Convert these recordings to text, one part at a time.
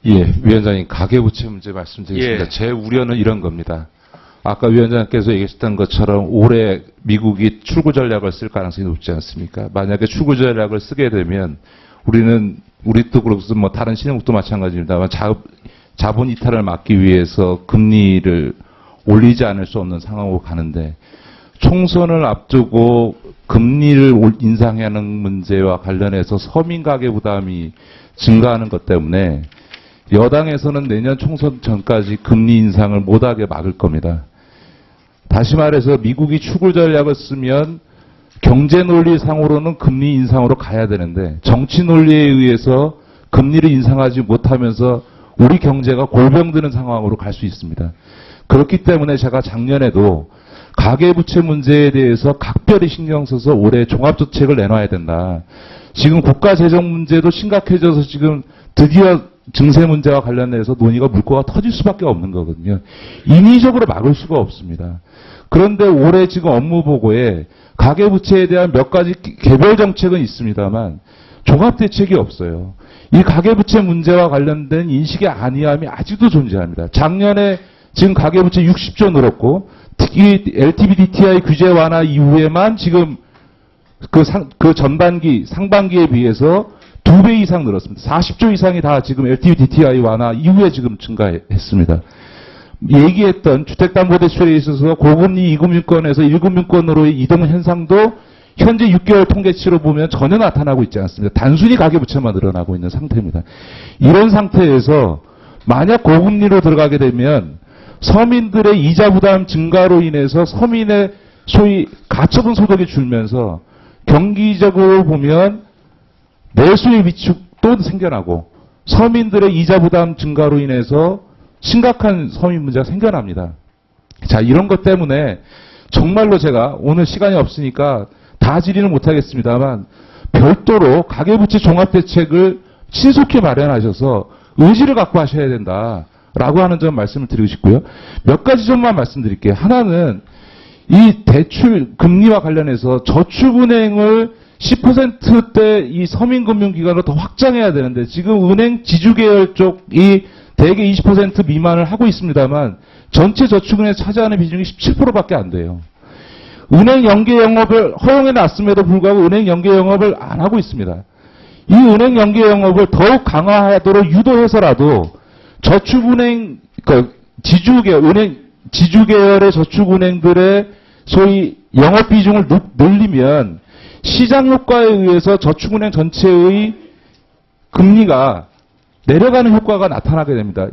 예, 위원장님 가계부채 문제 말씀드리겠습니다. 예. 제 우려는 이런 겁니다. 아까 위원장께서 얘기하셨던 것처럼 올해 미국이 출구 전략을 쓸 가능성이 높지 않습니까? 만약에 출구 전략을 쓰게 되면 우리도 그렇고 뭐 다른 신흥국도 마찬가지입니다만 자본 이탈을 막기 위해서 금리를 올리지 않을 수 없는 상황으로 가는데 총선을 앞두고 금리를 인상하는 문제와 관련해서 서민 가계 부담이 증가하는 것 때문에 여당에서는 내년 총선 전까지 금리 인상을 못하게 막을 겁니다. 다시 말해서 미국이 출구 전략을 쓰면 경제 논리상으로는 금리 인상으로 가야 되는데 정치 논리에 의해서 금리를 인상하지 못하면서 우리 경제가 골병드는 상황으로 갈 수 있습니다. 그렇기 때문에 제가 작년에도 가계부채 문제에 대해서 각별히 신경 써서 올해 종합정책을 내놔야 된다. 지금 국가재정 문제도 심각해져서 지금 드디어 증세 문제와 관련해서 논의가 물꼬가 터질 수밖에 없는 거거든요. 인위적으로 막을 수가 없습니다. 그런데 올해 지금 업무보고에 가계부채에 대한 몇 가지 개별 정책은 있습니다만 종합대책이 없어요. 이 가계부채 문제와 관련된 인식의 안이함이 아직도 존재합니다. 작년에 지금 가계부채 60조 늘었고 특히 LTV DTI 규제 완화 이후에만 지금 그 전반기 상반기에 비해서 2배 이상 늘었습니다. 40조 이상이 다 지금 LTV DTI 완화 이후에 지금 증가했습니다. 얘기했던 주택담보대출에 있어서 고금리 2금융권에서 1금융권으로의 이동 현상도 현재 6개월 통계치로 보면 전혀 나타나고 있지 않습니다. 단순히 가계부채만 늘어나고 있는 상태입니다. 이런 상태에서 만약 고금리로 들어가게 되면 서민들의 이자 부담 증가로 인해서 서민의 소위 가처분 소득이 줄면서 경기적으로 보면 내수의 위축도 생겨나고 서민들의 이자 부담 증가로 인해서 심각한 서민 문제가 생겨납니다. 자, 이런 것 때문에 정말로 제가 오늘 시간이 없으니까 다 질의는 못하겠습니다만 별도로 가계부채 종합대책을 신속히 마련하셔서 의지를 갖고 하셔야 된다라고 하는 점 말씀을 드리고 싶고요. 몇 가지 점만 말씀드릴게요. 하나는 이 대출 금리와 관련해서 저축은행을 10%대 이 서민금융기관으로 더 확장해야 되는데 지금 은행 지주계열 쪽이 대개 20% 미만을 하고 있습니다만 전체 저축은행 차지하는 비중이 17%밖에 안 돼요. 은행 연계 영업을 허용해 놨음에도 불구하고 은행 연계 영업을 안 하고 있습니다. 이 은행 연계 영업을 더욱 강화하도록 유도해서라도 저축은행 지주계열의 저축은행들의 소위 영업 비중을 늘리면 시장 효과에 의해서 저축은행 전체의 금리가 내려가는 효과가 나타나게 됩니다.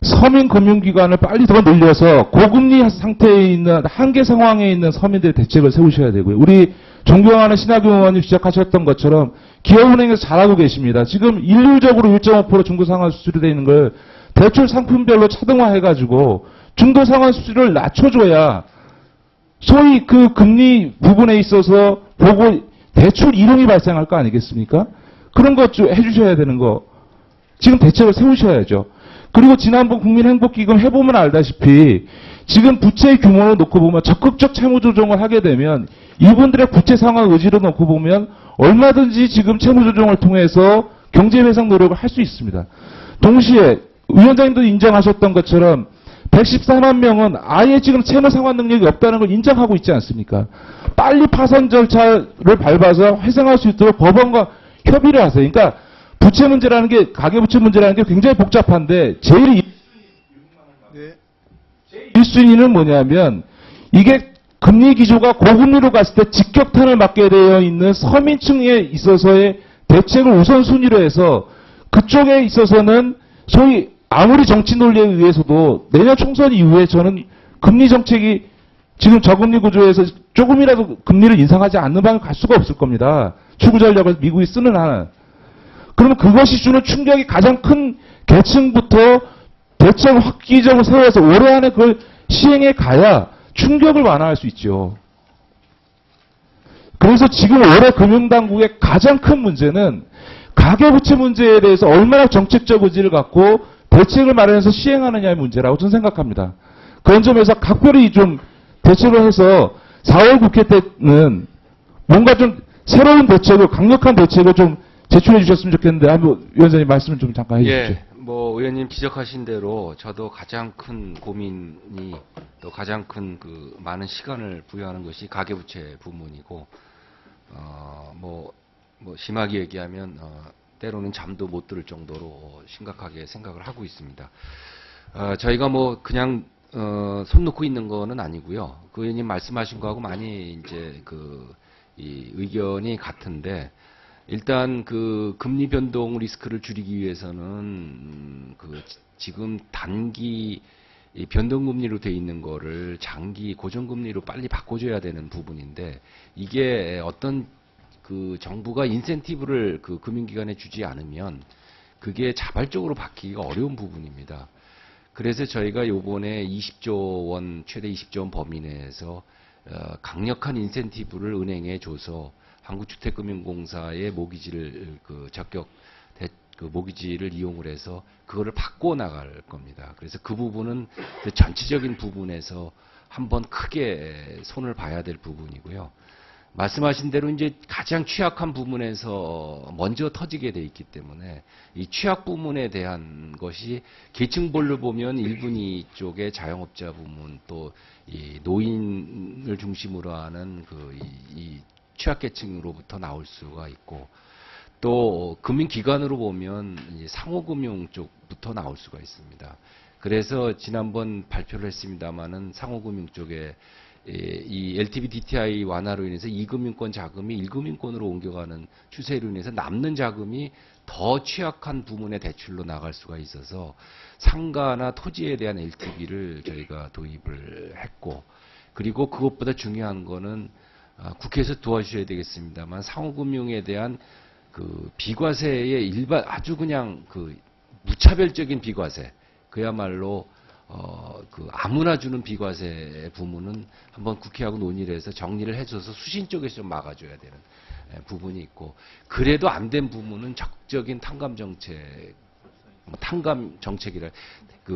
서민금융기관을 빨리 더 늘려서 고금리 상태에 있는 한계 상황에 있는 서민들의 대책을 세우셔야 되고요. 우리 존경하는 신학용 의원님 시작하셨던 것처럼 기업은행에서 잘하고 계십니다. 지금 일률적으로 1.5% 중도상환 수수료 되어 있는 걸 대출 상품별로 차등화해가지고 중도상환 수수료를 낮춰줘야 소위 그 금리 부분에 있어서 보고 대출 이동이 발생할 거 아니겠습니까? 그런 것 좀 해주셔야 되는 거. 지금 대책을 세우셔야죠. 그리고 지난번 국민행복기금 해보면 알다시피 지금 부채 규모를 놓고 보면 적극적 채무 조정을 하게 되면 이분들의 부채 상환 의지를 놓고 보면 얼마든지 지금 채무 조정을 통해서 경제 회상 노력을 할 수 있습니다. 동시에 위원장님도 인정하셨던 것처럼 114만 명은 아예 지금 채무 상환 능력이 없다는 걸 인정하고 있지 않습니까? 빨리 파산 절차를 밟아서 회생할 수 있도록 법원과 협의를 하세요. 그러니까 부채 문제라는 게 가계부채 문제라는 게 굉장히 복잡한데 제일 1순위는 뭐냐면 이게 금리 기조가 고금리로 갔을 때 직격탄을 맞게 되어 있는 서민층에 있어서의 대책을 우선순위로 해서 그쪽에 있어서는 소위 아무리 정치 논리에 의해서도 내년 총선 이후에 저는 금리 정책이 지금 저금리 구조에서 조금이라도 금리를 인상하지 않는 방향을 갈 수가 없을 겁니다. 출구 전략을 미국이 쓰는 한은. 그러면 그것이 주는 충격이 가장 큰 계층부터 대책 확기점을 세워서 올해 안에 그걸 시행해 가야 충격을 완화할 수 있죠. 그래서 지금 올해 금융당국의 가장 큰 문제는 가계부채 문제에 대해서 얼마나 정책적 의지를 갖고 대책을 마련해서 시행하느냐의 문제라고 저는 생각합니다. 그런 점에서 각별히 좀 대책을 해서 4월 국회 때는 뭔가 좀 새로운 대책을, 강력한 대책을 좀 제출해 주셨으면 좋겠는데 한번 위원장님 말씀을 좀 잠깐 해주십시오. 예, 뭐 의원님 지적하신 대로 저도 가장 큰 고민이 또 가장 큰 그 많은 시간을 부여하는 것이 가계부채 부문이고 뭐 심하게 얘기하면 때로는 잠도 못 들 정도로 심각하게 생각을 하고 있습니다. 저희가 뭐 그냥 손 놓고 있는 거는 아니고요. 그 의원님 말씀하신 거하고 많이 이제 이 의견이 같은데. 일단 그 금리 변동 리스크를 줄이기 위해서는 지금 단기 변동금리로 돼 있는 거를 장기 고정금리로 빨리 바꿔줘야 되는 부분인데 이게 어떤 그 정부가 인센티브를 그 금융기관에 주지 않으면 그게 자발적으로 바뀌기가 어려운 부분입니다. 그래서 저희가 요번에 20조 원 최대 20조 원 범위 내에서 강력한 인센티브를 은행에 줘서 한국주택금융공사의 모기지를 모기지를 이용을 해서 그거를 바꿔 나갈 겁니다. 그래서 그 부분은 전체적인 부분에서 한번 크게 손을 봐야 될 부분이고요. 말씀하신 대로 이제 가장 취약한 부분에서 먼저 터지게 돼 있기 때문에 이 취약 부문에 대한 것이 계층별로 보면 1분위 쪽의 자영업자 부문 또 이 노인을 중심으로 하는 이 취약계층으로부터 나올 수가 있고 또 금융기관으로 보면 상호금융 쪽부터 나올 수가 있습니다. 그래서 지난번 발표를 했습니다마는 상호금융 쪽에 이 LTV DTI 완화로 인해서 2금융권 자금이 1금융권으로 옮겨가는 추세로 인해서 남는 자금이 더 취약한 부문의 대출로 나갈 수가 있어서 상가나 토지에 대한 LTV를 저희가 도입을 했고 그리고 그것보다 중요한 거는 국회에서 도와주셔야 되겠습니다만 상호금융에 대한 그 비과세의 아주 그냥 무차별적인 비과세 그야말로 아무나 주는 비과세 부문은 한번 국회하고 논의를 해서 정리를 해줘서 수신 쪽에서 좀 막아줘야 되는 부분이 있고 그래도 안 된 부분은 적극적인 탕감 정책이라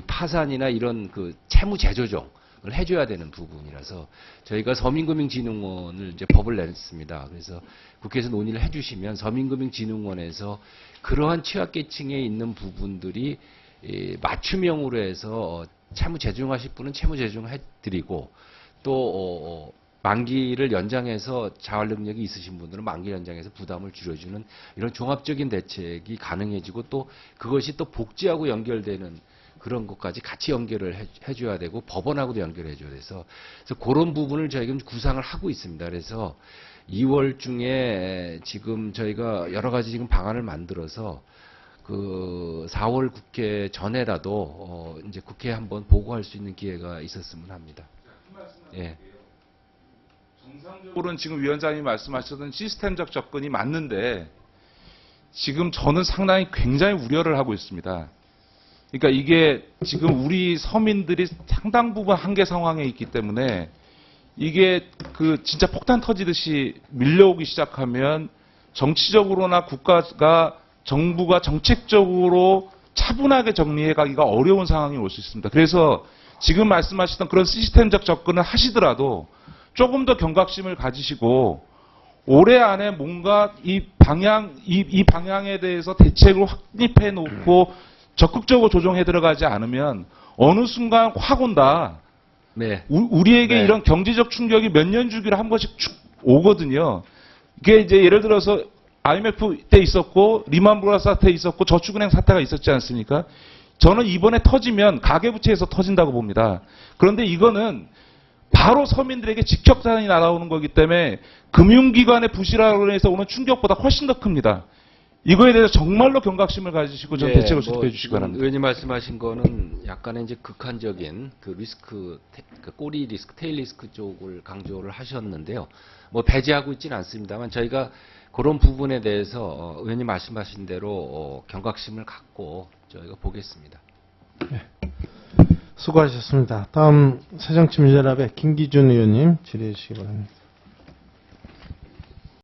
파산이나 이런 채무 재조정을 해줘야 되는 부분이라서 저희가 서민금융진흥원을 이제 법을 냈습니다. 그래서 국회에서 논의를 해주시면 서민금융진흥원에서 그러한 취약계층에 있는 부분들이 맞춤형으로 해서 채무 재조정하실 분은 채무 재조정해드리고 또 만기를 연장해서 자활 능력이 있으신 분들은 만기 연장해서 부담을 줄여주는 이런 종합적인 대책이 가능해지고 또 그것이 또 복지하고 연결되는 그런 것까지 같이 연결을 해줘야 되고 법원하고도 연결해 줘야 돼서 그래서 그런 부분을 저희가 구상을 하고 있습니다. 그래서 2월 중에 지금 저희가 여러 가지 지금 방안을 만들어서 4월 국회 전에라도 이제 국회에 한번 보고할 수 있는 기회가 있었으면 합니다. 예. 정상적으로는 지금 위원장님이 말씀하셨던 시스템적 접근이 맞는데 지금 저는 상당히 굉장히 우려를 하고 있습니다. 그러니까 이게 지금 우리 서민들이 상당 부분 한계 상황에 있기 때문에 이게 진짜 폭탄 터지듯이 밀려오기 시작하면 정치적으로나 정부가 정책적으로 차분하게 정리해 가기가 어려운 상황이 올 수 있습니다. 그래서 지금 말씀하셨던 그런 시스템적 접근을 하시더라도 조금 더 경각심을 가지시고 올해 안에 뭔가 이 방향에 대해서 대책을 확립해 놓고 적극적으로 조정해 들어가지 않으면 어느 순간 확 온다. 네. 우리에게 네. 이런 경제적 충격이 몇 년 주기로 한 번씩 쭉 오거든요. 이게 이제 예를 들어서 IMF 때 있었고 리만 브라더스 사태 있었고 저축은행 사태가 있었지 않습니까? 저는 이번에 터지면 가계부채에서 터진다고 봅니다. 그런데 이거는 바로 서민들에게 직격탄이 날아오는 거기 때문에 금융기관의 부실화로 인해서 오는 충격보다 훨씬 더 큽니다. 이거에 대해서 정말로 경각심을 가지시고 전 대책을 수립해 주시기 바랍니다. 의원님 말씀하신 거는 약간의 이제 극한적인 리스크, 꼬리 리스크, 테일 리스크 쪽을 강조를 하셨는데요. 뭐 배제하고 있지는 않습니다만 저희가 그런 부분에 대해서 의원님 말씀하신 대로 경각심을 갖고 저희가 보겠습니다. 네. 수고하셨습니다. 다음 새정치민주연합의 김기준 의원님 질의해 주시기 바랍니다.